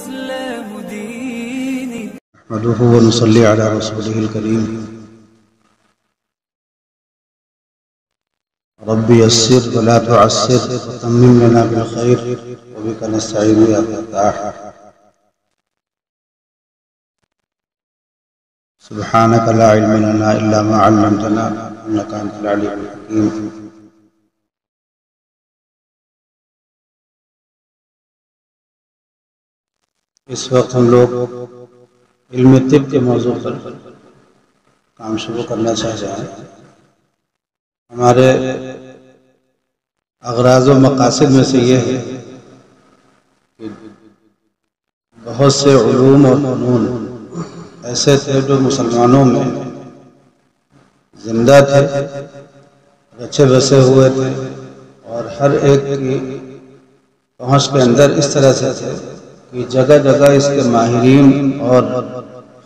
الإسلام ديني. نحمده ونصلي على رسوله الكريم. رب يسر ولا تعسر وتمم لنا بالخير وبك نستعين يا فتاح. سبحانك لا علم لنا إلا ما علمتنا إنك أنت العليم الحكيم. اس وقت ہم لوگ علم طب کے موضوع پر کام شروع کرنا چاہ رہے ہیں. ہمارے اغراض و مقاصد میں سے یہ ہے کہ بہت سے علوم اور فنون ایسے تھے جو مسلمانوں میں زندہ تھے، رچے بسے ہوئے تھے، اور ہر ایک کی پہنچ کے اندر اس طرح سے تھے کہ جگہ جگہ اس کے ماہرین اور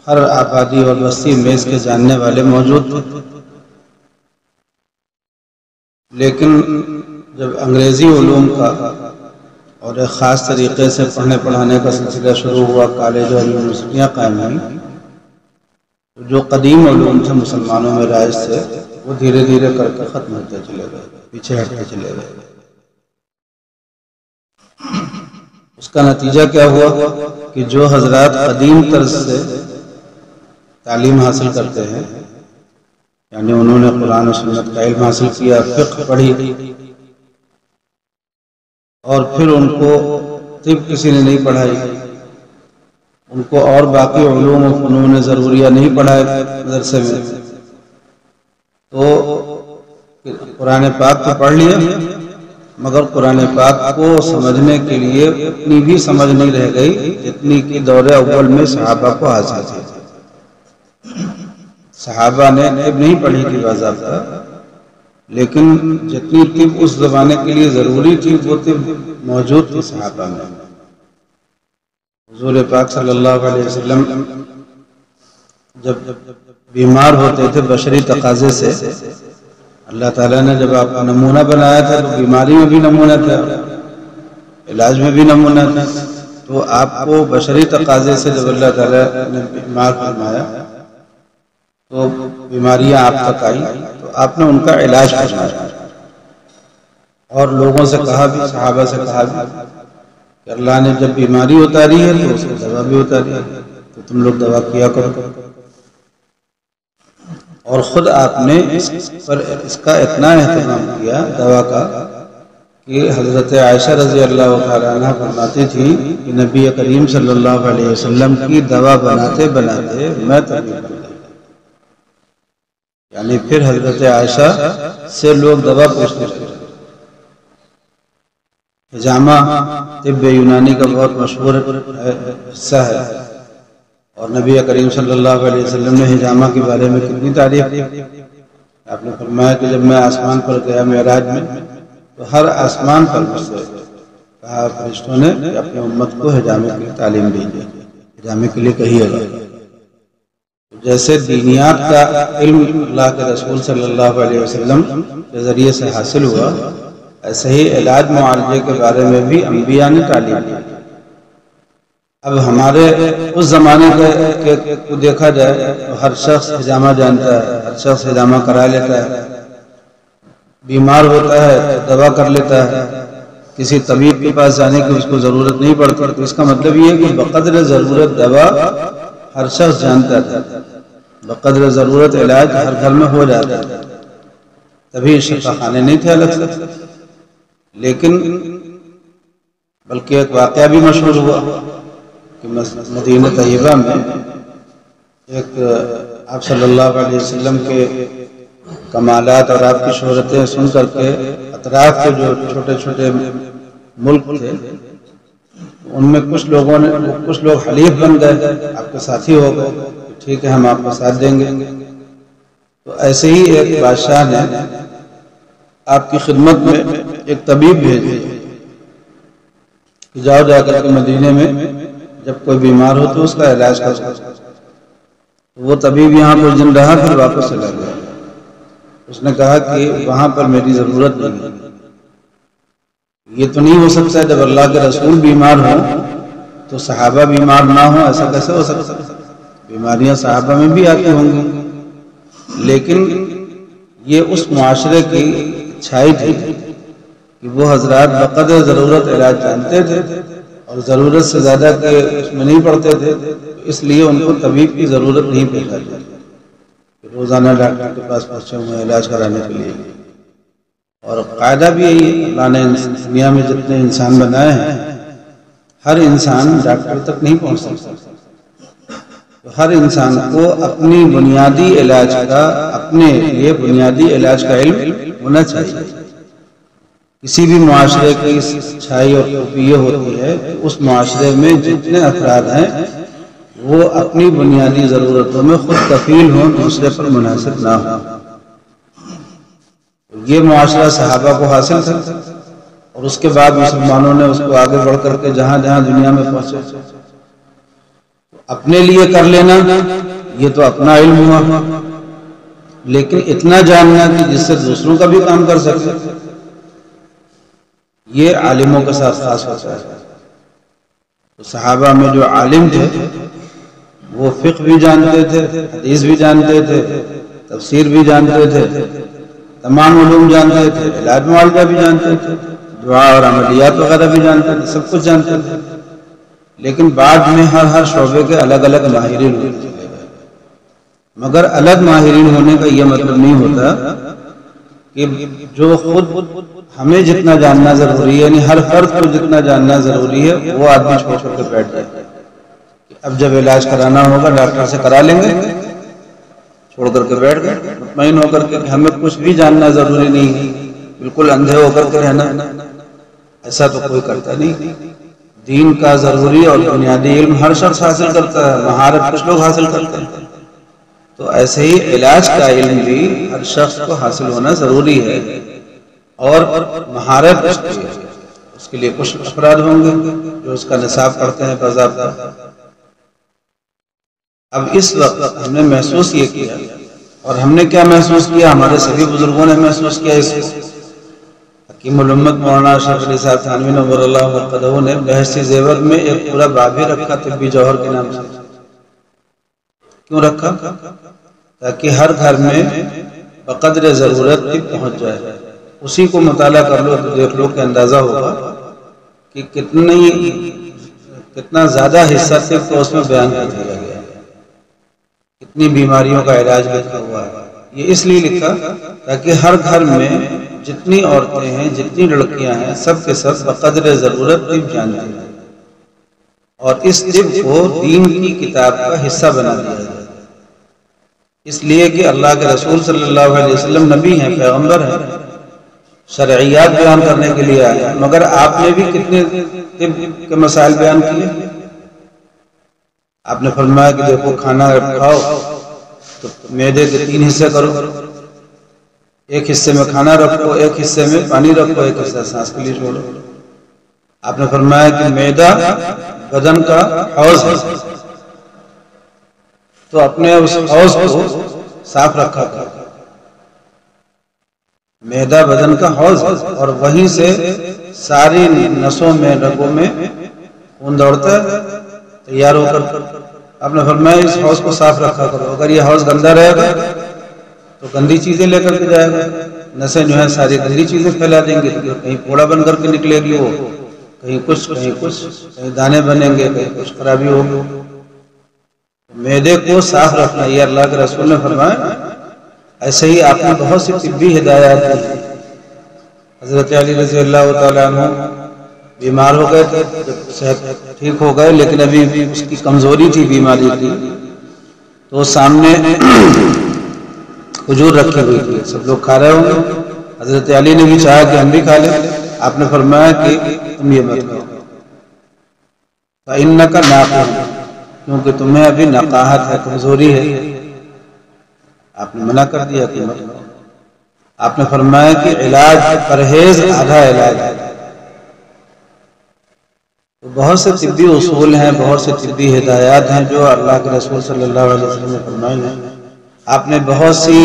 ہر آبادی اور بستی میں اس کے جاننے والے موجود تھے. لیکن جب انگریزی علوم کا اور ایک خاص طریقے سے پڑھنے پڑھانے کا سلسلہ شروع ہوا، کالج اور یونیورسٹیاں قائم ہوئیں، تو جو قدیم علوم تھے مسلمانوں میں رائج تھے وہ دھیرے دھیرے کر کے ختم ہوتے چلے گئے، پیچھے ہٹتے چلے گئے. اس کا نتیجہ کیا ہوا کہ جو حضرات قدیم طرز سے تعلیم حاصل کرتے ہیں، یعنی انہوں نے قرآن و سنت کا علم حاصل کیا، فقہ پڑھی، اور پھر ان کو طب کسی نے نہیں پڑھائی، ان کو اور باقی علوم و فنون ضروریہ نہیں پڑھائے مدرسے میں، تو قرآن پاک تو پڑھ لیا مگر قرآن پاک کو سمجھنے کے لیے اتنی بھی سمجھ نہیں رہ گئی جتنی کہ دور اول میں صحابہ کو حاصل تھی. صحابہ نے طب نہیں پڑھی تھی باضابطہ، لیکن جتنی طب اس زمانے کے لیے ضروری تھی وہ طب موجود تھی صحابہ میں. حضور پاک صلی اللہ علیہ وسلم جب بیمار ہوتے تھے بشری تقاضے سے، اللہ تعالیٰ نے جب آپ کا نمونہ بنایا تھا تو بیماری میں بھی نمونہ تھا، علاج میں بھی نمونہ تھا، تو آپ کو بشری تقاضے سے جب اللہ تعالیٰ نے بیمار فرمایا تو بیماریاں آپ تک آئیں تو آپ نے ان کا علاج فرمایا، اور لوگوں سے کہا بھی، صحابہ سے کہا بھی کہ اللہ نے جب بیماری اتاری ہے تو اس کو دوا بھی اتاری ہے، تو تم لوگ دوا کیا کرو. اور خود آپ نے اس کا اتنا اہتمام کیا دوا کا کہ حضرت عائشہ رضی اللہ تعالیٰ عنہ فرماتی تھی کہ نبی کریم صلی اللہ علیہ وسلم کی دوا بناتے بناتے میں طبیب بن گئی. یعنی پھر حضرت عائشہ سے لوگ دوا پوچھتے رہے. حجامہ طب یونانی کا بہت مشہور حصہ ہے، اور نبی کریم صلی اللہ علیہ وسلم نے حجامہ کے بارے میں کتنی تعریف کی. آپ نے فرمایا کہ جب میں آسمان پر گیا معراج میں تو ہر آسمان پر مجھ سے کہا فرشتوں نے کہ اپنے امت کو حجامے کی تعلیم دیجیے، حجامے کے لیے کہیے گا. جیسے دینیات کا علم اللہ کے رسول صلی اللہ علیہ وسلم کے ذریعے سے حاصل ہوا، ایسے ہی علاج معالجے کے بارے میں بھی انبیاء نے تعلیم دی. اب ہمارے اس زمانے کو دیکھا جائے تو ہر شخص حجامہ جانتا ہے، ہر شخص حجامہ کرا لیتا ہے، بیمار ہوتا ہے تو دوا کر لیتا ہے، کسی طبیب کے پاس جانے کی اس کو ضرورت نہیں پڑتی. تو اس کا مطلب یہ ہے کہ بقدر ضرورت دوا ہر شخص جانتا تھا، بقدر ضرورت علاج ہر گھر میں ہو جاتا تھا. تبھی شفا خانے نہیں تھے الگ سے. لیکن بلکہ ایک واقعہ بھی مشہور ہوا کہ مدینہ طیبہ میں ایک آپ صلی اللہ علیہ وسلم کے کمالات اور آپ کی شہرتیں سن کر کے اطراف کے جو چھوٹے چھوٹے ملک تھے ان میں کچھ لوگ حلیف بن گئے، آپ کے ساتھی ہو گئے، ٹھیک ہے ہم آپ کو ساتھ دیں گے. تو ایسے ہی ایک بادشاہ نے آپ کی خدمت میں ایک طبیب بھیج دیا کہ جاؤ جا کر کے مدینے میں جب کوئی بیمار ہو تو اس کا علاج کرو. وہ طبیب یہاں کچھ دن رہا پھر واپس چلا گیا. اس نے کہا کہ وہاں پر میری ضرورت نہیں ہے، یہ تو نہیں ہو سکتا جب اللہ کے رسول بیمار ہوں تو صحابہ بیمار نہ ہوں، ایسا کیسے ہو سکتا؟ بیماریاں صحابہ میں بھی آتی ہوں گی، لیکن یہ اس معاشرے کی اچھائی تھی کہ وہ حضرات بقدر ضرورت علاج جانتے تھے اور ضرورت سے زیادہ کہ اس میں نہیں پڑتے تھے، اس لیے ان کو طبیب کی ضرورت نہیں پیش آتی، روزانہ ڈاکٹر کے پاس پہنچے ہوئے علاج کرانے کے لیے۔ اور قاعدہ بھی یہی ہے، اللہ نے دنیا میں جتنے انسان بنائے ہیں ہر انسان ڈاکٹر تک نہیں پہنچ سکتا، تو ہر انسان کو اپنی بنیادی علاج کا، اپنے لیے بنیادی علاج کا علم ہونا چاہیے۔ کسی بھی معاشرے کی اچھائی اور خوبی یہ ہوتی ہے کہ اس معاشرے میں جتنے افراد ہیں وہ اپنی بنیادی ضرورتوں میں خود کفیل ہوں، دوسرے پر منحصر نہ ہوں۔ یہ معاشرہ صحابہ کو حاصل تھا اور اس کے بعد مسلمانوں نے اس کو آگے بڑھ کر کے جہاں جہاں دنیا میں پہنچے، اپنے لیے کر لینا یہ تو اپنا علم ہوا، لیکن اتنا جاننا کہ جس سے دوسروں کا بھی کام کر سکے، یہ عالموں کے ساتھ خاص ہوتا ہے۔ تو صحابہ میں جو عالم تھے وہ فقہ بھی جانتے تھے، حدیث بھی جانتے تھے، تفسیر بھی جانتے تھے، تمام علوم جانتے تھے، علاج معالجہ بھی جانتے تھے، دعا اور عملیات وغیرہ بھی جانتے تھے، سب کچھ جانتے تھے، لیکن بعد میں ہر شعبے کے الگ الگ ماہرین ہوتے تھے۔ مگر الگ ماہرین ہونے کا یہ مطلب نہیں ہوتا کہ جو خود ہمیں جتنا جاننا ضروری ہے، یعنی ہر فرد کو جتنا جاننا ضروری ہے وہ آدمی چھوڑ کر کے بیٹھ جائے، اب جب علاج کرانا ہوگا ڈاکٹر سے کرا لیں گے، چھوڑ کر کے بیٹھ گئے مطمئن ہو کر کے کہ ہمیں کچھ بھی جاننا ضروری نہیں ہے، بالکل اندھے ہو کر کے رہنا، ایسا تو کوئی کرتا نہیں۔ دین کا ضروری اور بنیادی علم ہر شخص حاصل کرتا ہے، مہارت کچھ لوگ حاصل کرتے ہیں، تو ایسے ہی علاج کا علم بھی ہر شخص کو حاصل ہونا ضروری ہے، اور مہارت اس کے لیے کچھ افراد ہوں گے جو اس کا نصاب پڑھتے ہیں باضابطہ۔ اب اس وقت ہم نے محسوس یہ کیا، اور ہم نے کیا محسوس کیا، ہمارے سبھی بزرگوں نے محسوس کیا، اس حکیم الامت مولانا اشرف علی صاحب تھانوی نور اللہ مرقدہ نے بحثی زیور میں ایک پورا باب ہی رکھا طبی جوہر کے نام سے۔ کیوں رکھا؟ تاکہ ہر گھر میں بقدر ضرورت طب پہنچ جائے، اسی کو مطالعہ کر لو تو دیکھ لو کہ اندازہ ہوگا کہ کتنا زیادہ حصہ طب کو اس میں بیان کر دیا گیا ہے، کتنی بیماریوں کا علاج لکھا ہوا ہے۔ یہ اس لیے لکھا تاکہ ہر گھر میں جتنی عورتیں ہیں، جتنی لڑکیاں ہیں، سب کے سب بقدر ضرورت طب جانتے ہیں، اور اس طب کو دین کی کتاب کا حصہ بنا دیا جائے، اس لیے کہ اللہ کے رسول صلی اللہ علیہ وسلم نبی ہیں، پیغمبر ہیں، شرعیات بیان کرنے کے لیے آئے ہیں، مگر آپ نے بھی کتنے طب کے مسائل بیان کیے۔ آپ نے فرمایا کہ دیکھو کھانا کھاؤ تو معدے کے 3 حصے کرو، ایک حصے میں کھانا رکھو، ایک حصے میں پانی رکھو، ایک حصہ سانس کے لیے چھوڑو۔ آپ نے فرمایا کہ معدہ بدن کا حوض ہے، تو اپنے اس حوض کو صاف رکھا کرو۔ معدہ بدن کا حوض ہے اور وہیں سے ساری نسوں میں، رگوں میں خون دوڑتا ہے تیار ہو کر۔ آپ نے فرمایا اس حوض کو صاف رکھا کرو، اگر یہ حوض گندا رہے گا تو گندی چیزیں لے کر کے جائے گا، نسیں جو ہیں ساری گندی چیزیں پھیلا دیں گے، کہیں پھوڑا بن کر کے نکلے گی وہ، کہیں کچھ کہیں دانے بنیں گے، کہیں کچھ خرابی ہوگی۔ معدے کو صاف رکھنا یہ اللہ کے رسول نے فرمایا۔ ایسے ہی آپ نے بہت سی طبی ہدایات دی۔ حضرت علی رضی اللہ تعالیٰ عنہ بیمار ہو گئے تھے، صحت ٹھیک ہو گئے، لیکن ابھی اس کی کمزوری تھی، بیماری تھی، تو سامنے کھجور رکھی ہوئی تھی، سب لوگ کھا رہے ہوں گے، حضرت علی نے بھی چاہا کہ ہم بھی کھا لیں، آپ نے فرمایا کہ تم یہ مت کھاؤ، فَإِنَّكَ نَاقِحٌ، کیونکہ تمہیں ابھی نقاہت ہے، کمزوری ہے، آپ نے منع کر دیا کہ مت کھاؤ۔ آپ نے فرمایا کہ علاج پرہیز آدھا علاج ہے۔ تو بہت سے طبی اصول ہیں، بہت سے طبی ہدایات ہیں جو اللہ کے رسول صلی اللہ علیہ وسلم نے فرمائی ہیں۔ آپ نے بہت سی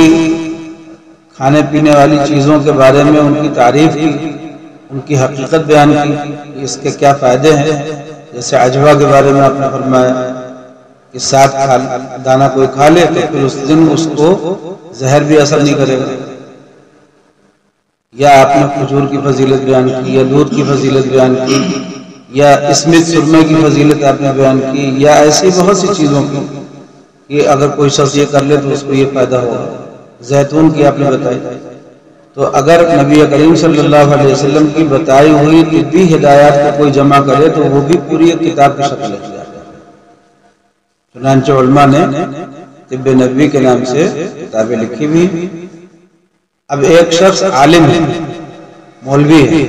کھانے پینے والی چیزوں کے بارے میں ان کی تعریف کی، ان کی حقیقت بیان کی کہ اس کے کیا فائدے ہیں، جیسے عجوہ کے بارے میں آپ نے فرمایا کہ 7 دانہ کوئی کھا لے تو پھر اس دن اس کو زہر بھی اثر نہیں کرے گا. یا آپ نے کھجور کی فضیلت بیان کی، یا دودھ کی فضیلت بیان کی، یا اسمت سرمے کی فضیلت آپ نے بیان کی، یا ایسی بہت سی چیزوں کی کہ اگر کوئی شخص یہ کر لے تو اس کو یہ فائدہ ہوگا. زیتون کی آپ نے بتائی. تو اگر نبی کریم صلی اللہ علیہ وسلم کی بتائی ہوئی طبی ہدایات کو کوئی جمع کرے تو وہ بھی پوری ایک کتاب کی شکل لکھ جاتی ہے. چنانچہ علماء نے طب نبوی کے نام سے کتابیں لکھی ہوئی. اب ایک شخص عالم ہے، مولوی ہے،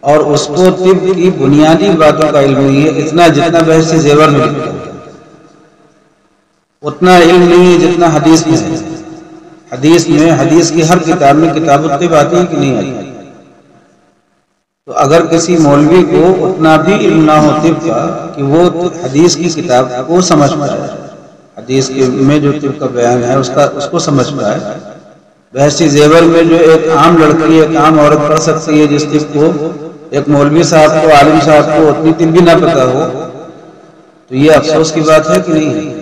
اور اس کو طب کی بنیادی باتوں کا علم نہیں ہے، اتنا جتنا بحث زیور میں لکھا ہے اتنا علم نہیں ہے جتنا حدیث میں ہے. حدیث کی ہر کتاب میں کتاب الطب آتی ہے کہ نہیں آتی؟ تو اگر کسی مولوی کو اتنا بھی علم نہ ہو طب کا کہ وہ حدیث کی کتاب کو سمجھ پائے، حدیث میں جو طب کا بیان ہے اس کو سمجھ پائے، بحثی زیور میں جو ایک عام لڑکی ایک عام عورت پڑھ سکتی ہے جس طب کو ایک مولوی صاحب کو عالم صاحب کو اتنی طب بھی نہ پتہ ہو، تو یہ افسوس کی بات ہے کہ نہیں ہے؟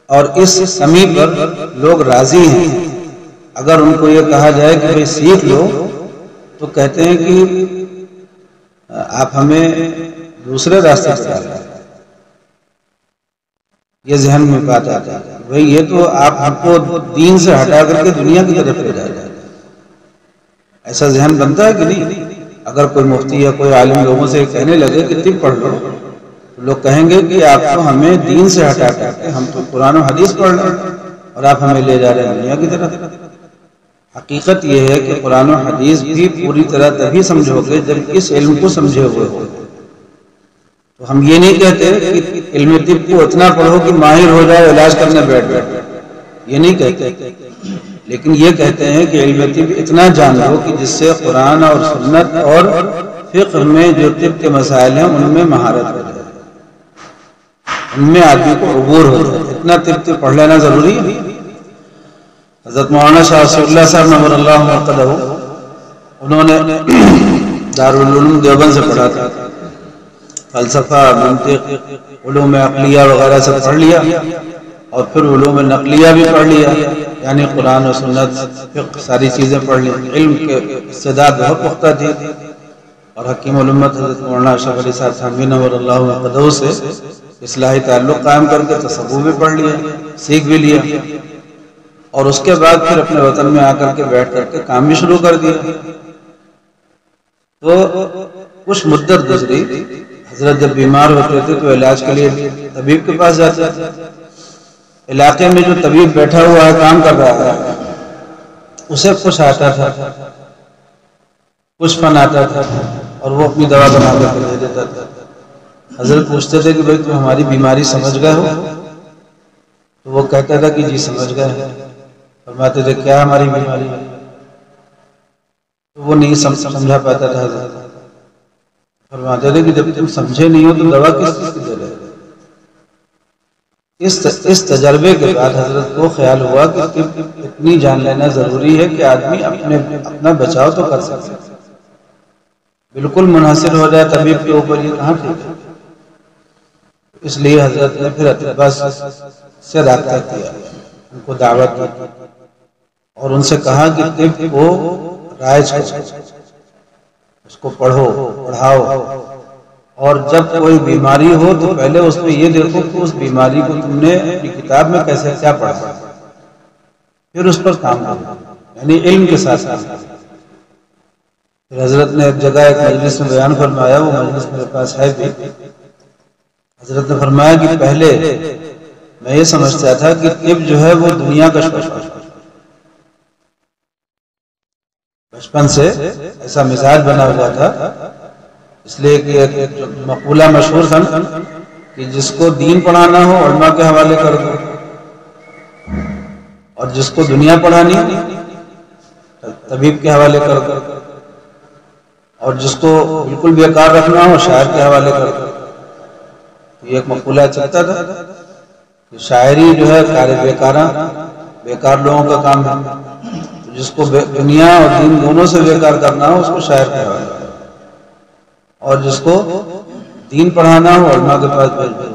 اور اس سمی پر لوگ راضی ہیں. اگر ان کو یہ کہا جائے کہ بھئی سیکھ لو تو کہتے ہیں کہ آپ ہمیں دوسرے راستے پر ڈال رہے ہیں. یہ ذہن میں بات آتا ہے بھئی یہ تو آپ ہم کو دین سے ہٹا کر کے دنیا کی طرف لے جائے جاتے ہیں. ایسا ذہن بنتا ہے کہ نہیں؟ اگر کوئی مفتی یا کوئی عالم لوگوں سے کہنے لگے کہ طب پڑھ لو تو لوگ کہیں گے کہ آپ تو ہمیں دین سے ہٹا کر کے ہم تو قرآن و حدیث پڑھ رہے ہیں اور آپ ہمیں لے جا رہے ہیں دنیا کی طرف. حقیقت یہ ہے کہ قرآن و حدیث بھی پوری طرح تبھی سمجھو گے جب اس علم کو سمجھے ہوئے ہو. تو ہم یہ نہیں کہتے کہ علم طب کو اتنا پڑھو کہ ماہر ہو جائے علاج کرنے بیٹھ جائے، یہ نہیں کہتے، لیکن یہ کہتے ہیں کہ علم طب اتنا جان لو کہ جس سے قرآن اور سنت اور فقہ میں جو طب کے مسائل ہیں ان میں مہارت ہو جائے، ان میں آدمی کو عبور ہو جائے. اتنا طب پڑھ لینا ضروری ہے. حضرت مولانا شاہ رسول اللہ صاحب نور اللہ مرقدہ انہوں نے دارالعلوم دیوبند سے پڑھا تھا، فلسفہ، منطق، علوم عقلیہ وغیرہ سے پڑھ لیا اور پھر علوم نقلیہ بھی پڑھ لیا، یعنی قرآن و سنت فقہ ساری چیزیں پڑھ لی. علم کے استعداد بہت پختہ تھی اور حکیم الامت حضرت مولانا اشرف علی صاحب تھانوی نور اللہ مرقدہ سے اصلاحی تعلق قائم کر کے تصوف بھی پڑھ لیا، سیکھ بھی لیا، اور اس کے بعد پھر اپنے وطن میں آ کر کے بیٹھ کر کے کام بھی شروع کر دیا. تو کچھ مدت گزری، حضرت جب بیمار ہوتے تھے تو علاج کے لیے طبیب کے پاس جاتے تھے. علاقے میں جو طبیب بیٹھا ہوا ہے کام کر رہا ہے اسے کچھ آتا تھا، کچھ فن آتا تھا اور وہ اپنی دوا بنا کر دے دیتا تھا. حضرت پوچھتے تھے کہ بھائی تم ہماری بیماری سمجھ گئے ہو؟ تو وہ کہتا تھا کہ جی سمجھ گئے. فرماتے تھے کیا ہماری بیماری ہے؟ تو وہ نہیں سمجھا پاتا تھا. حضرت فرماتے تھے کہ جب تم سمجھے نہیں ہو تو دوا کس چیز کی دے رہے ہو؟ اس تجربے کے بعد حضرت کو خیال ہوا کہ اتنی جان لینا ضروری ہے کہ آدمی اپنا بچاؤ تو کر سکے. بالکل منحصر ہو جائے طبیب کے اوپر، یہ کہاں ٹھیک ہے. اس لیے حضرت نے پھر اطباء سے رابطہ کیا، ان کو دعوت دی اور ان سے کہا کہ طب کو رائج کرو، اس کو پڑھو پڑھاؤ، اور جب کوئی بیماری ہو تو پہلے اس میں یہ دیکھو کہ اس بیماری کو تم نے اپنی کتاب میں کیسے کیا پڑھا، پھر اس پر کام کرو، یعنی علم کے ساتھ کام کرو. پھر حضرت نے ایک جگہ ایک مجلس میں بیان فرمایا، وہ مجلس میرے پاس ہے بھی. حضرت نے فرمایا کہ پہلے میں یہ سمجھتا تھا کہ طب جو ہے وہ دنیا کا شعبہ ہے. بچپن سے ایسا مزاج بنا ہوا تھا، اس لیے کہ ایک مقولہ مشہور تھا کہ جس کو دین پڑھانا ہو علماء کے حوالے کر دو، اور جس کو دنیا پڑھانی طبیب کے حوالے کر دو، اور جس کو بالکل بیکار رکھنا ہو شاعر کے حوالے کر دو. یہ ایک مقولہ چلتا تھا کہ شاعری جو ہے بیکار لوگوں کا کام ہے. جس کو دنیا اور دین دونوں سے بیکار کرنا ہو اس کو شاعر کے حوالے کرو، اور جس کو دین پڑھانا ہو علماء کے پاس بھیج دو،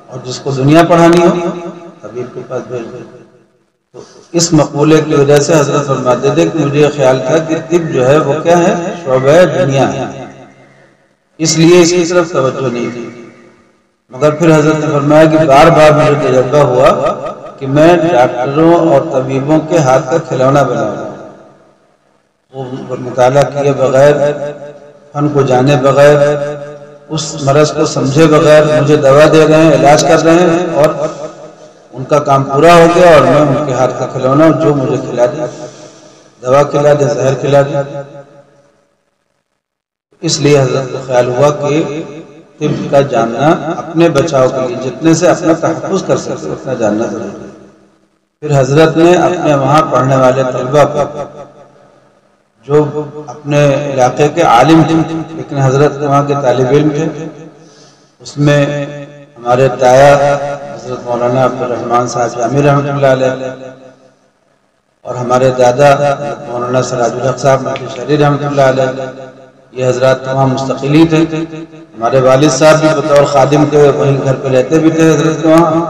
اور جس کو دنیا پڑھانی ہو طبیب کے پاس بھیج دو۔ تو اس مقولے کی وجہ سے حضرت فرماتے تھے کہ مجھے خیال تھا کہ طب جو ہے وہ کیا ہے، شعبہ دنیا ہے، اس لیے اس کی طرف توجہ نہیں تھی۔ مگر پھر حضرت نے فرمایا کہ بار بار مجھے تجربہ ہوا کہ میں ڈاکٹروں اور طبیبوں کے ہاتھ کا کھلونا بنا ہوں، وہ مطالعہ کیے بغیر، فن کو جانے بغیر، اس مرض کو سمجھے بغیر مجھے دوا دے رہے ہیں، علاج کر رہے ہیں، اور ان کا کام پورا ہو گیا اور میں ان کے ہاتھ کا کھلونا ہوں، جو مجھے کھلا دے، دوا کھلا دے، زہر کھلا دے۔ اس لیے حضرت کو خیال ہوا کہ طب کا جاننا اپنے بچاؤ کے لیے جتنے سے اپنا تحفظ کر سکتے اتنا جاننا ضروری ہے۔ پھر حضرت نے اپنے وہاں پڑھنے والے طلبہ کو، جو اپنے علاقے کے عالم تھے لیکن حضرت وہاں کے طالب علم تھے، اس میں ہمارے دایا حضرت مولانا عبد الرحمن صاحب جامی رحمۃ اللہ علیہ، اور ہمارے دادا مولانا سراج الحق صاحب مکی شہری رحمۃ اللہ علیہ، یہ حضرات تمام مستقلی تھے۔ ہمارے والد صاحب بھی بطور خادم کے وہیں گھر پہ رہتے بھی تھے، حضرت کے وہاں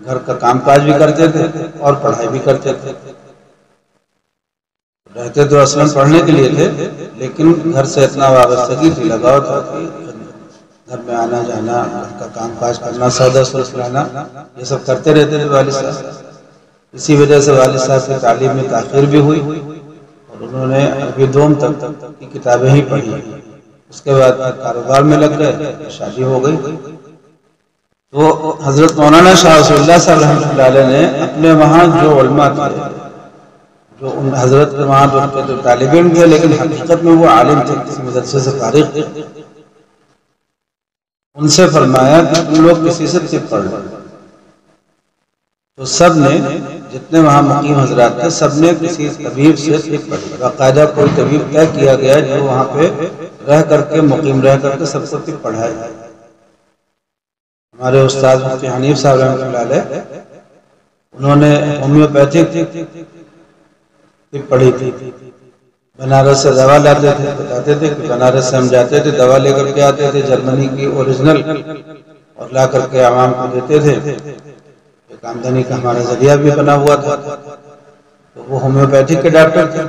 گھر کا کام کاج بھی کرتے تھے اور پڑھائی بھی کرتے تھے۔ رہتے تو اصلاً پڑھنے کے لیے تھے، لیکن گھر سے اتنا وابستگی تھی، لگاؤ تھا کہ گھر میں آنا جانا، گھر کا کام کاج کرنا، سودا سوچ لانا، یہ سب کرتے رہتے تھے والد صاحب۔ اسی وجہ سے والد صاحب کی تعلیم میں تاخیر بھی ہوئی، اور انہوں نے عربی دوم تک کی کتابیں ہی پڑھی، اس کے بعد کاروبار میں لگ گئے، شادی ہو گئی۔ تو حضرت مولانا شاہ رسول اللہ صلی اللہ علیہ وسلم نے اپنے وہاں جو علماء تھے، جو ان حضرت کے وہاں جو طالب علم تھے لیکن حقیقت میں وہ عالم تھے، کسی مدرسے سے فارغ تھے، ان سے فرمایا کہ تم لوگ کسی سے طب پڑھ لو۔ تو سب نے، جتنے وہاں مقیم حضرات تھے، سب نے کسی طبیب سے طب پڑھی، باقاعدہ کوئی طبیب طے کیا گیا جو وہاں پہ رہ کر کے، مقیم رہ کر کے سب کو طب پڑھائے۔ ہمارے استاد مفتی حنیف صاحب رحمۃ اللہ علیہ، انہوں نے ہومیوپیتھک طب پڑھی تھی، بنارس سے دوا لاتے تھے، بتاتے تھے کہ بنارس سے ہم جاتے تھے، دوا لے کر کے آتے تھے جرمنی کی اوریجنل، اور لا کر کے عوام کو دیتے تھے، ایک آمدنی کا ہمارا ذریعہ بھی بنا ہوا تھا۔ تو وہ ہومیوپیتھک کے ڈاکٹر تھے،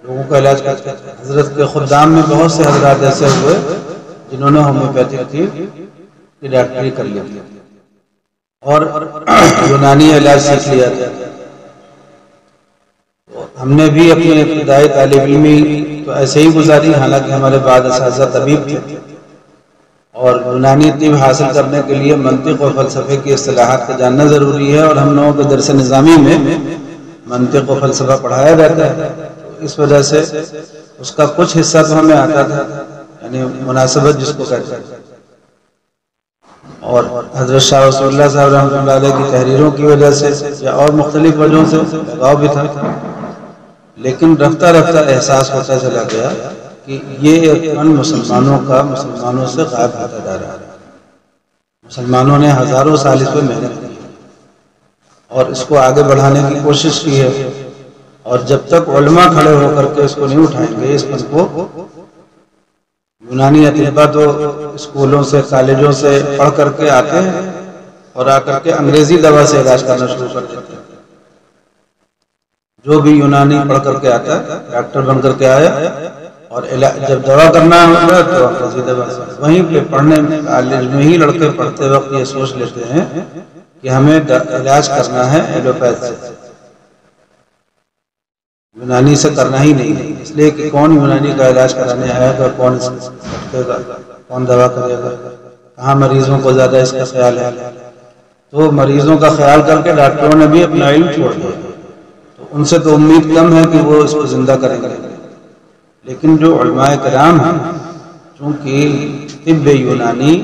لوگوں کا علاج کرتے تھے۔ حضرت کے خدام میں بہت سے حضرات ایسے ہوئے جنہوں نے ہومیوپیتھک کی ڈاکٹری کر لی تھی اور یونانی علاج سیکھ لیا تھا۔ ہم نے بھی اپنی ابتدائی طالب علمی تو ایسے ہی گزاری، حالانکہ ہمارے بعد اساتذہ طبیب تھے، اور یونانی طب حاصل کرنے کے لیے منطق و فلسفے کی اصطلاحات کا جاننا ضروری ہے، اور ہم لوگوں کے درس نظامی میں منطق و فلسفہ پڑھایا جاتا ہے، اس وجہ سے اس کا کچھ حصہ تو ہمیں آتا تھا، یعنی مناسبت جس کو کہتے ہیں۔ اور حضرت شاہ رسول اللہ صاحب رحمۃ اللہ علیہ کی تحریروں کی وجہ سے یا اور مختلف وجہوں سے لگاؤ بھی تھا، لیکن رفتہ رفتہ احساس ہوتا چلا گیا کہ یہ ایک فن مسلمانوں کا مسلمانوں سے غائب ہوتا جا رہا ہے۔ مسلمانوں نے ہزاروں سال اس پہ محنت کی اور اس کو آگے بڑھانے کی کوشش کی ہے، اور جب تک علماء کھڑے ہو کر کے اس کو نہیں اٹھائیں گے، اس فن کو، یونانی اطباء تو اسکولوں سے، کالجوں سے پڑھ کر کے آتے ہیں اور آ کر کے انگریزی دوا سے علاج کرنا شروع کر دیتے ہیں۔ جو بھی یونانی پڑھ کر کے آتا ہے، ڈاکٹر بن کر کے آیا، اور جب دوا کرنا ہوتا ہے تو انگریزی دوا سے، وہیں پہ پڑھنے کالج میں ہی لڑکے پڑھتے وقت یہ سوچ لیتے ہیں کہ ہمیں علاج کرنا ہے ایلوپیتھ سے، یونانی سے کرنا ہی نہیں ہے، اس لیے کہ کون یونانی کا علاج کرانے آئے گا، کون اس کو گا، کون دوا کرے گا، کہاں مریضوں کو زیادہ اس کا خیال ہے۔ تو مریضوں کا خیال کر کے ڈاکٹروں نے بھی اپنا علم چھوڑ دیا، تو ان سے تو امید کم ہے کہ وہ اس کو زندہ کریں گے۔ لیکن جو علماء کرام ہیں، چونکہ طب یونانی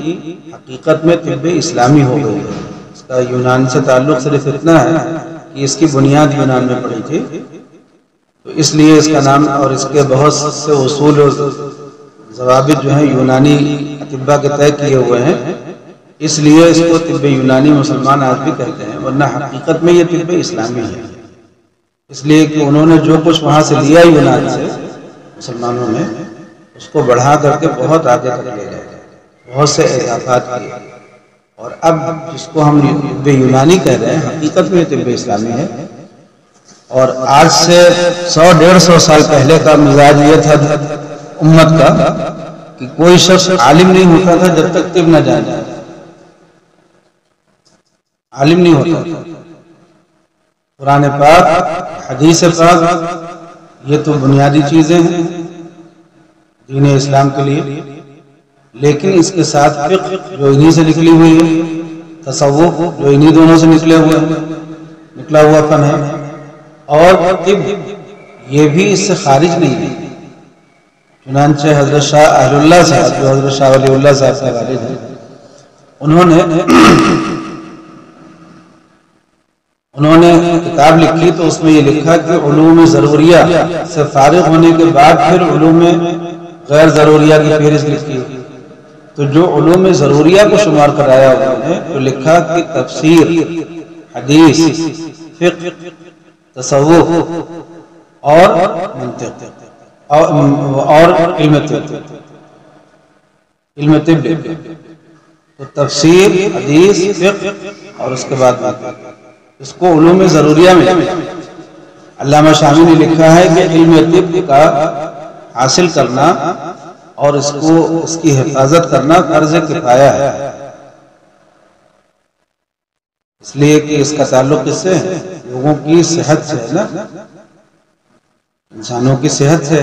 حقیقت میں طب اسلامی ہو گئی ہے، اس کا یونان سے تعلق صرف اتنا ہے کہ اس کی بنیاد یونان میں پڑی تھی، تو اس لیے اس کا نام، اور اس کے بہت سے اصول اور ضوابط جو ہیں یونانی اطباء کے طے کیے ہوئے ہیں، اس لیے اس کو طب یونانی مسلمان آج بھی کہتے ہیں، ورنہ حقیقت میں یہ طب اسلامی ہے، اس لیے کہ انہوں نے جو کچھ وہاں سے لیا یونان سے، مسلمانوں نے اس کو بڑھا کر کے بہت آگے تک لے گئے۔ بہت سے اضافات کیے، اور اب جس کو ہم طب یونانی کہہ رہے ہیں حقیقت میں طب اسلامی ہے۔ اور آج سے 100-150 سال پہلے کا مزاج یہ تھا امت کا کہ کوئی شخص عالم نہیں ہوتا تھا جب تک طب نہ جان جائے، عالم نہیں ہوتا تھا۔ قرآن پاک، حدیث پاک، یہ تو بنیادی چیزیں ہیں دین اسلام کے لیے، لیکن اس کے ساتھ فقہ جو انہی سے نکلی ہوئی ہے، تصوف جو انہی دونوں سے نکلا ہوا فن ہے، اور طب یہ بھی اس سے خارج نہیں ہے۔ چنانچہ حضرت شاہ اہل اللہ صاحب، جو حضرت شاہ ولی اللہ صاحب سے والد ہیں، انہوں نے کتاب لکھی تو اس میں یہ لکھا کہ علوم ضروریہ سے فارغ ہونے کے بعد پھر علوم غیر ضروریہ کی فہرست لکھی، تو جو علوم ضروریہ کو شمار کرایا انہوں نے تو لکھا کہ تفسیر، حدیث، فقہ، تصوف اور منطق اور علم طب، تو تفسیر، حدیث، فقہ اور اس کے بعد اس کو علوم ضروریہ میں علامہ شامی نے لکھا ہے کہ علم طب کا حاصل کرنا اور اس کی حفاظت کرنا فرض کفایہ ہے، اس لیے کہ اس کا تعلق کس سے ہے؟ لوگوں کی صحت سے ہے نا، انسانوں کی صحت سے۔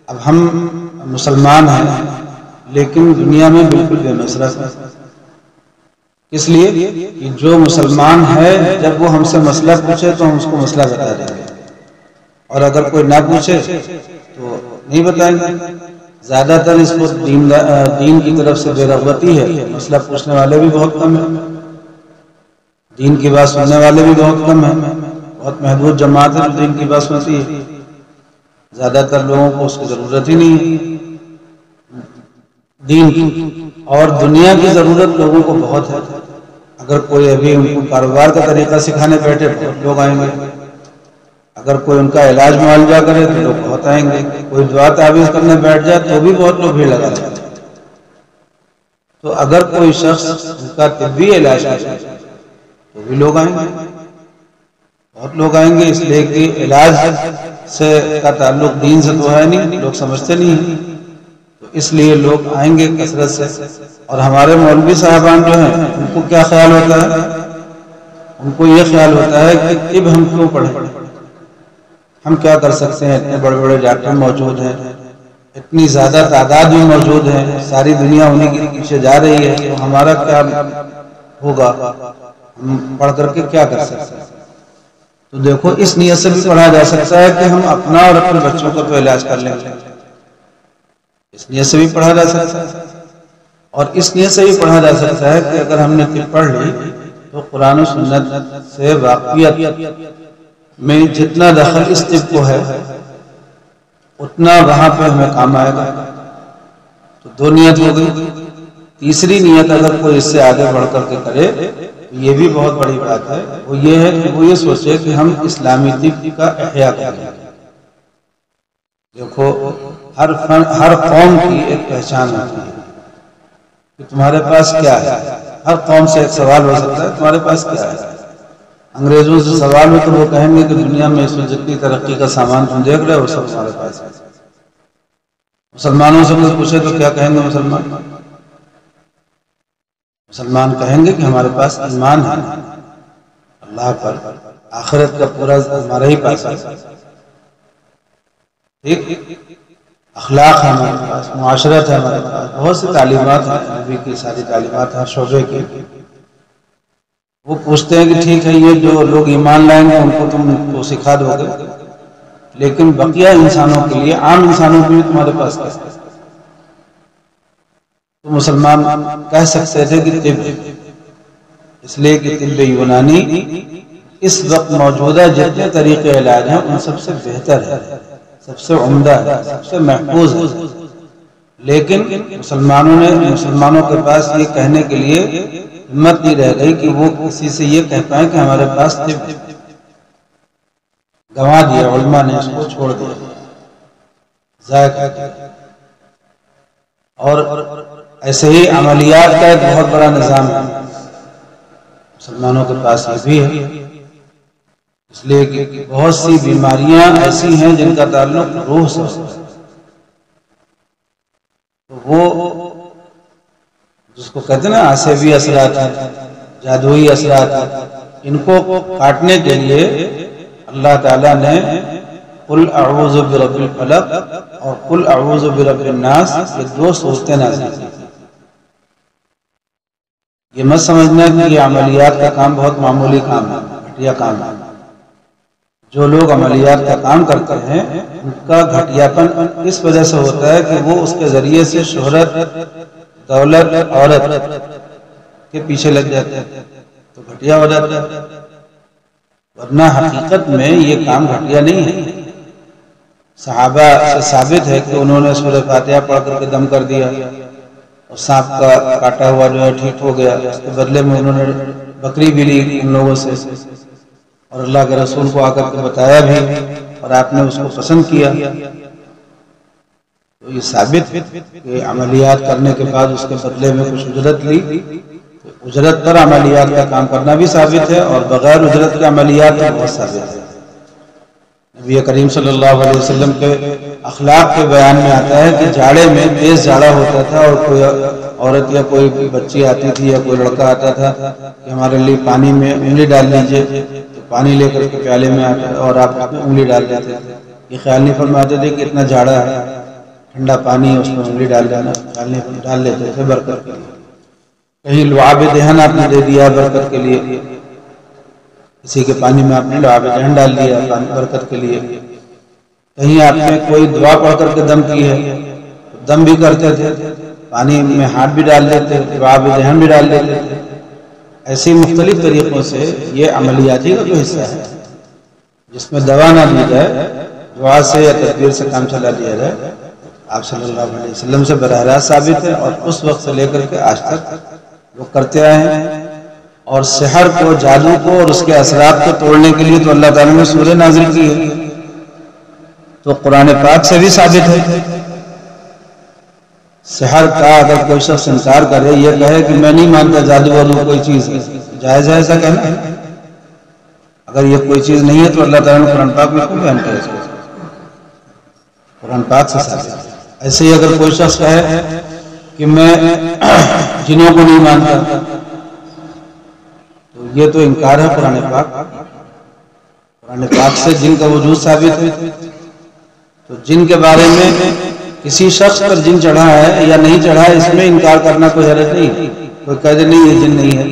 اب ہم مسلمان ہیں لیکن دنیا میں بالکل بے مصرف ہیں، اس لیے کہ جو مسلمان ہے جب وہ ہم سے مسئلہ پوچھے تو ہم اس کو مسئلہ بتا دیں گے، اور اگر کوئی نہ پوچھے تو نہیں بتائیں گے۔ زیادہ تر اس کو دین کی طرف سے بے رغبتی ہے، مسئلہ پوچھنے والے بھی بہت کم ہیں، دین کی بات سننے والے بھی بہت کم ہیں، بہت محدود جماعت ہے جو دین کی بات سنتی ہے، زیادہ تر لوگوں کو اس کی ضرورت ہی نہیں ہے دین کی، اور دنیا کی ضرورت لوگوں کو بہت ہے۔ اگر کوئی ابھی ان کو کاروبار کا طریقہ سکھانے بیٹھے تو لوگ آئیں گے، اگر کوئی ان کا علاج معالجہ کرے تو لوگ بہت آئیں گے، کوئی دعا تعویذ کرنے بیٹھ جائے تو بھی بہت لوگ بھیڑ لگا جاتے ہیں۔ تو اگر کوئی شخص ان کا طبی علاج کرے تو بھی لوگ آئیں گے، بہت لوگ آئیں گے، اس لیے کہ علاج سے کا تعلق دین سے تو ہے نہیں، لوگ سمجھتے نہیں ہیں، تو اس لیے لوگ آئیں گے کثرت سے۔ اور ہمارے مولوی صاحبان جو ہیں ان کو کیا خیال ہوتا ہے؟ ان کو یہ خیال ہوتا ہے کہ طب ہم کیوں پڑھیں، ہم کیا کر سکتے ہیں، اتنے بڑے بڑے ڈاکٹر موجود ہیں، اتنی زیادہ تعداد میں موجود ہیں، ساری دنیا انہیں کے پیچھے جا رہی ہے، تو ہمارا کیا ہوگا، ہم پڑھ کر کے کیا کر سکتے ہیں؟ تو دیکھو اس نیت سے بھی پڑھا جا سکتا ہے کہ ہم اپنا اور اپنے بچوں کا تو علاج کر لیں، اس نیت سے بھی پڑھا جا سکتا ہے، اور اس نیت سے بھی پڑھا جا سکتا ہے کہ اگر ہم نے طب پڑھ لی تو قرآن و سنت سے واقعیت میں جتنا دخل اس طب کو ہے اتنا وہاں پہ ہمیں کام آئے گا۔ تو دو نیت ہو گئی۔ تیسری نیت اگر کوئی اس سے آگے بڑھ کر کے کرے تو یہ بھی بہت بڑی بات ہے، وہ یہ ہے کہ وہ یہ سوچے کہ ہم اسلامی طب کا احیاء کریں۔ دیکھو ہر قوم کی ایک پہچان ہوتی ہے کہ تمہارے پاس کیا ہے، ہر قوم سے ایک سوال ہو سکتا ہے تمہارے پاس کیا ہے۔ انگریزوں سے سوال ہو تو وہ کہیں گے کہ دنیا میں اس میں جتنی ترقی کا سامان تم دیکھ رہے ہو وہ سب تمہارے پاس ہے۔ مسلمانوں سے کچھ پوچھے تو کیا کہیں گے مسلمان کہیں گے کہ ہمارے پاس ایمان ہے اللہ پر، آخرت کا پورا ہمارے ہی پاس ہے، ٹھیک، اخلاق ہے ہمارے پاس، معاشرت ہے ہمارے پاس، بہت سی تعلیمات ہیں، نبی کی ساری تعلیمات ہر شعبے کی۔ وہ پوچھتے ہیں کہ ٹھیک ہے یہ جو لوگ ایمان لائیں گے ان کو تم کو سکھا دو گے، لیکن بقیہ انسانوں کے لیے، عام انسانوں کے لیے تمہارے پاس کیا ہے؟ تو مسلمان کہہ سکتے تھے کہ طب، اس لیے کہ طب یونانی اس وقت موجودہ جتنے طریقے علاج ہیں ان سب سے بہتر ہے، سب سے عمدہ ہے، سب سے محفوظ ہے، لیکن مسلمانوں کے پاس یہ کہنے کے لیے ہمت نہیں رہ گئی کہ وہ کسی سے یہ کہہ پائیں کہ ہمارے پاس طب، گنوا دیا، علماء نے اس کو چھوڑ دیا، ضائع کر دیا۔ اور ایسے ہی عملیات کا ایک بہت بڑا نظام ہے مسلمانوں کے پاس، یہ بھی ہے، اس لیے کہ بہت سی بیماریاں ایسی ہیں جن کا تعلق روح سے ہوتا ہے، تو وہ جس کو کہتے ہیں نا عصبی اثرات ہیں، جادوئی اثرات ہیں، ان کو کاٹنے کے لیے اللہ تعالیٰ نے قل اعوذ برب الفلق اور قل اعوذ برب الناس، یہ دو صورتیں نازل کی۔ یہ مت سمجھنا کہ یہ عملیات کا کام بہت معمولی کام ہے، گھٹیا کام ہے۔ جو لوگ عملیات کا کام کرتے ہیں ان کا گھٹیاپن اس وجہ سے ہوتا ہے کہ وہ اس کے ذریعے سے شہرت، دولت، عورت کے پیچھے لگ جاتے ہیں تو گھٹیا ہو جاتا ہے، ورنہ حقیقت میں یہ کام گھٹیا نہیں ہے۔ صحابہ سے ثابت ہے کہ انہوں نے سورہ فاتحہ پڑھ کر کے دم کر دیا اور سانپ کا کاٹا ہوا جو ہے ٹھیک ہو گیا، اس کے بدلے میں انہوں نے بکری بھی لی ان لوگوں سے، اور اللہ کے رسول کو آ کر کے بتایا بھی اور آپ نے اس کو پسند کیا۔ تو یہ ثابت ہے کہ عملیات کرنے کے بعد اس کے بدلے میں کچھ اجرت لی، تو اجرت پر عملیات کا کام کرنا بھی ثابت ہے، اور بغیر اجرت کے عملیات بھی بہت ثابت ہے۔ نبی کریم صلی اللہ علیہ وسلم کے اخلاق کے بیان میں آتا ہے کہ جاڑے میں تیز جاڑا ہوتا تھا اور کوئی عورت یا کوئی بچی آتی تھی یا کوئی لڑکا آتا تھا کہ ہمارے لیے پانی میں انگلی ڈال لیجئے، تو پانی لے کر کے پیالے میں آتا اور آپ اس میں انگلی ڈال دیتے تھے۔ یہ خیال نہیں فرماتے تھے کہ اتنا جاڑا ہے، ٹھنڈا پانی ہے اس میں انگلی ڈال دینا، خیال نہیں ڈال لیتے تھے برکت کے لیے۔ کہیں لعاب دہن آپ نے دے دیا برکت کے لیے، کسی کے پانی میں آپ نے لعاب دہن ڈال دیا پانی برکت کے لیے، کہیں آپ نے کوئی دعا پڑھ کر کے دم کی ہے، دم بھی کرتے تھے، پانی میں ہاتھ بھی ڈال دیتے، لعاب دہن بھی ڈال دیتے تھے۔ ایسی مختلف طریقوں سے یہ عملیاتی کا جو حصہ ہے جس میں دوا نہ دی جائے، دعا سے یا تدبیر سے کام چلا لیا جائے، آپ صلی اللہ علیہ وسلم سے براہ راست ثابت ہے، اور اس وقت سے لے کر کے آج تک وہ کرتے آئے ہیں۔ اور سحر کو، جادو کو اور اس کے اثرات کو توڑنے کے لیے تو اللہ تعالیٰ نے سورہ نازل کی ہے، تو قرآن پاک سے بھی ثابت ہے۔ سحر کا اگر کوئی شخص انکار کرے، یہ کہے کہ میں نہیں مانتا جادو وادو کوئی چیز ہے، جائز ہے ایسا کہنا؟ اگر یہ کوئی چیز نہیں ہے تو اللہ تعالیٰ نے قرآن پاک میں کیوں بیان کیا اس کو؟ قرآن پاک سے ثابت ہے۔ ایسے ہی اگر کوئی شخص کہے کہ میں جنوں کو نہیں مانتا، تو یہ تو انکار ہے قرآن پاک۔ قرآن پاک سے جن کا وجود ثابت ہے، تو جن کے بارے میں کسی شخص پر جن چڑھا ہے یا نہیں چڑھا ہے، اس میں انکار کرنا کوئی حرج نہیں۔ کوئی کہہ دے نہیں یہ جن نہیں ہے،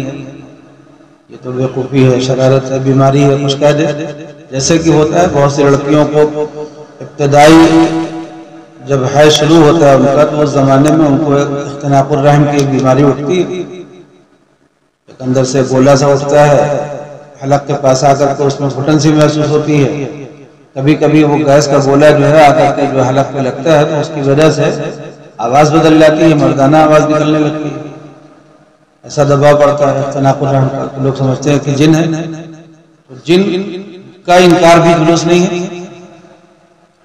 یہ تو بیوقوفی ہے، شرارت ہے، بیماری ہے، کچھ کہہ دے، جیسے کہ ہوتا ہے بہت سی لڑکیوں کو ابتدائی جب حیض شروع ہوتا ہے ان کا، تو اس زمانے میں ان کو اختناق الرحم کی ایک بیماری اٹھتی ہے، ایک اندر سے گولا سا اٹھتا ہے، حلق کے پاس آ کر کے اس میں گھٹن سی محسوس ہوتی ہے، کبھی کبھی وہ گیس کا گولا جو ہے آ کر کے جو حلق پہ لگتا ہے تو اس کی وجہ سے آواز بدل جاتی ہے، مردانہ آواز نکلنے لگتی ہے، ایسا دباؤ پڑتا ہے اختناق الرحم کا، لوگ سمجھتے ہیں کہ جن ہے۔ تو جن کا انکار بھی درست نہیں ہے،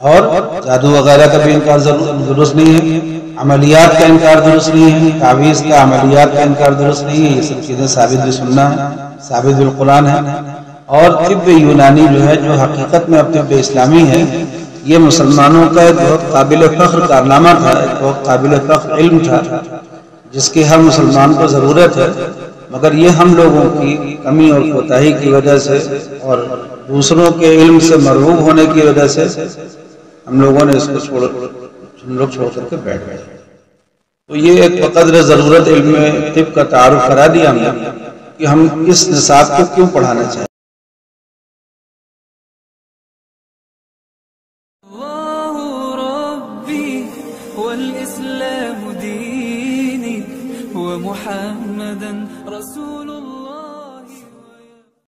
اور جادو وغیرہ کا بھی انکار درست نہیں ہے، عملیات کا انکار درست نہیں ہے، تعویذ کا، عملیات کا انکار درست نہیں ہے۔ یہ سب چیزیں ثابت بھی سننا ہے، ثابت بالقرآن ہے۔ اور طب یونانی جو ہے، جو حقیقت میں اب طب اسلامی ہے، یہ مسلمانوں کا ایک بہت قابل فخر کارنامہ تھا، ایک بہت قابل فخر علم تھا، جس کی ہر مسلمان کو ضرورت ہے، مگر یہ ہم لوگوں کی کمی اور کوتاہی کی وجہ سے اور دوسروں کے علم سے مرغوب ہونے کی وجہ سے ہم لوگوں نے اس کو چھوڑ کر کے بیٹھ گئے۔ تو یہ ایک بقدر ضرورت علم طب کا تعارف کرا دیا ہم نے کہ ہم اس نصاب کو کیوں پڑھانا چاہتے ہیں۔ والإسلام ديني ومحمدا رسول الله